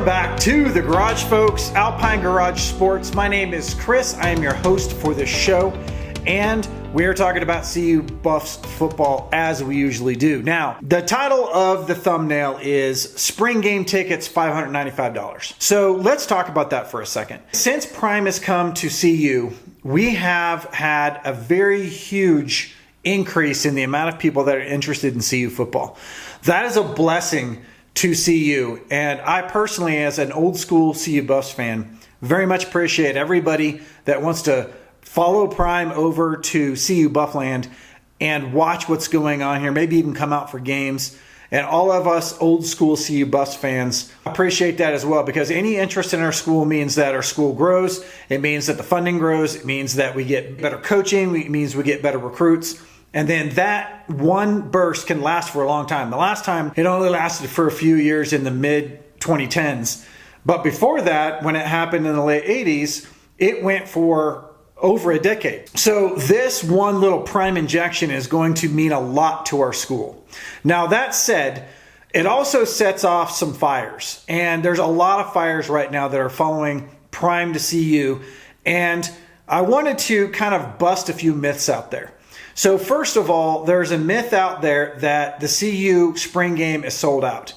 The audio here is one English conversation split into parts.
Welcome back to the Garage Folks, Alpine Garage Sports. My name is Chris. I am your host for this show, and we are talking about CU Buffs football as we usually do. Now, the title of the thumbnail is Spring Game Tickets $595. So let's talk about that for a second. Since Prime has come to CU, we have had a very huge increase in the amount of people that are interested in CU football. That is a blessing to CU, and I personally, as an old school CU Buffs fan, very much appreciate everybody that wants to follow Prime over to CU Buffland and watch what's going on here, maybe even come out for games. And all of us old school CU Buffs fans appreciate that as well, because any interest in our school means that our school grows. It means that the funding grows. It means that we get better coaching. It means we get better recruits. And then that one burst can last for a long time. The last time, it only lasted for a few years in the mid-2010s. But before that, when it happened in the late 80s, it went for over a decade. So this one little Prime injection is going to mean a lot to our school. Now, that said, it also sets off some fires. And there's a lot of fires right now that are following Prime to CU. And I wanted to kind of bust a few myths out there. So first of all, there's a myth out there that the CU spring game is sold out.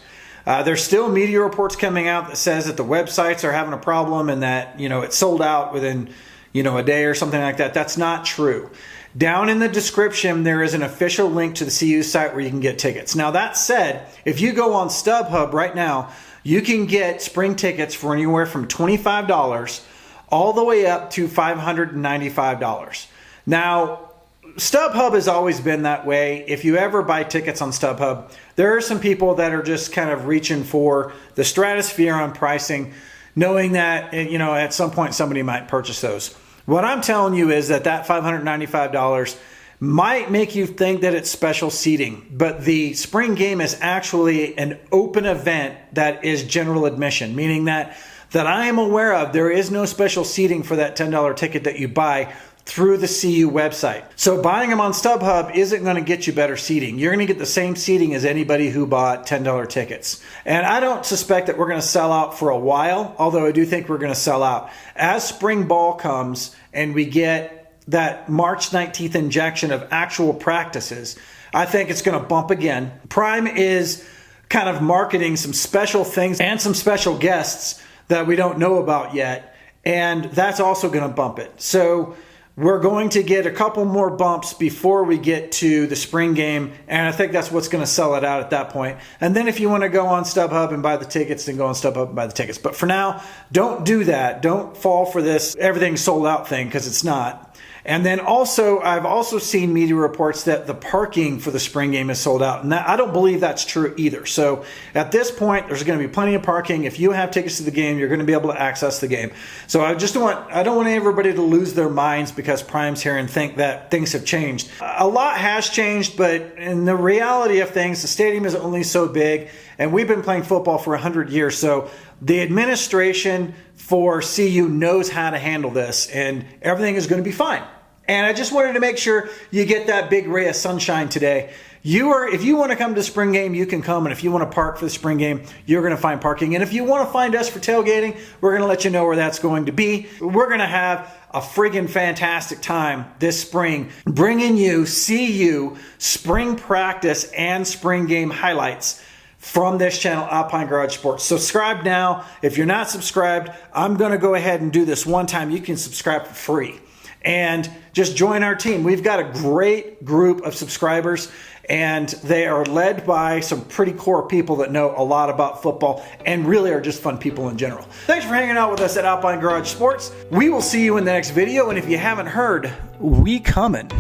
There's still media reports coming out that says that the websites are having a problem and that, it's sold out within, a day or something like that. That's not true. Down in the description, there is an official link to the CU site where you can get tickets. Now, that said, if you go on StubHub right now, you can get spring tickets for anywhere from $25 all the way up to $595. Now, StubHub has always been that way. If you ever buy tickets on StubHub, there are some people that are just kind of reaching for the stratosphere on pricing, knowing that, at some point somebody might purchase those. What I'm telling you is that $595 might make you think that it's special seating, but the spring game is actually an open event that is general admission, meaning that I am aware of, there is no special seating for that $10 ticket that you buy through the CU website. So buying them on StubHub isn't going to get you better seating. You're going to get the same seating as anybody who bought $10 tickets. And I don't suspect that we're going to sell out for a while, although I do think we're going to sell out. As spring ball comes and we get that March 19th injection of actual practices, I think it's going to bump again. Prime is kind of marketing some special things and some special guests that we don't know about yet, and that's also going to bump it. So we're going to get a couple more bumps before we get to the spring game, and I think that's what's going to sell it out at that point. And then if you want to go on StubHub and buy the tickets, then go on StubHub and buy the tickets. But for now, don't do that. Don't fall for this everything's sold out thing, because it's not. And then also, I've also seen media reports that the parking for the spring game is sold out. And I don't believe that's true either. So at this point, there's going to be plenty of parking. If you have tickets to the game, you're going to be able to access the game. So I don't want everybody to lose their minds because Prime's here and think that things have changed. A lot has changed, but in the reality of things, the stadium is only so big, and we've been playing football for 100 years. So the administration for CU knows how to handle this, and everything is going to be fine. And I just wanted to make sure you get that big ray of sunshine today. If you want to come to the spring game, you can come. And if you want to park for the spring game, you're going to find parking. And if you want to find us for tailgating, we're going to let you know where that's going to be. We're going to have a friggin' fantastic time this spring, bringing you CU spring practice and spring game highlights from this channel, Alpine Garage Sports. Subscribe now. If you're not subscribed, I'm going to go ahead and do this one time. You can subscribe for free and just join our team. We've got a great group of subscribers, and they are led by some pretty core people that know a lot about football and really are just fun people in general. Thanks for hanging out with us at Alpine Garage Sports. We will see you in the next video, and if you haven't heard, we coming.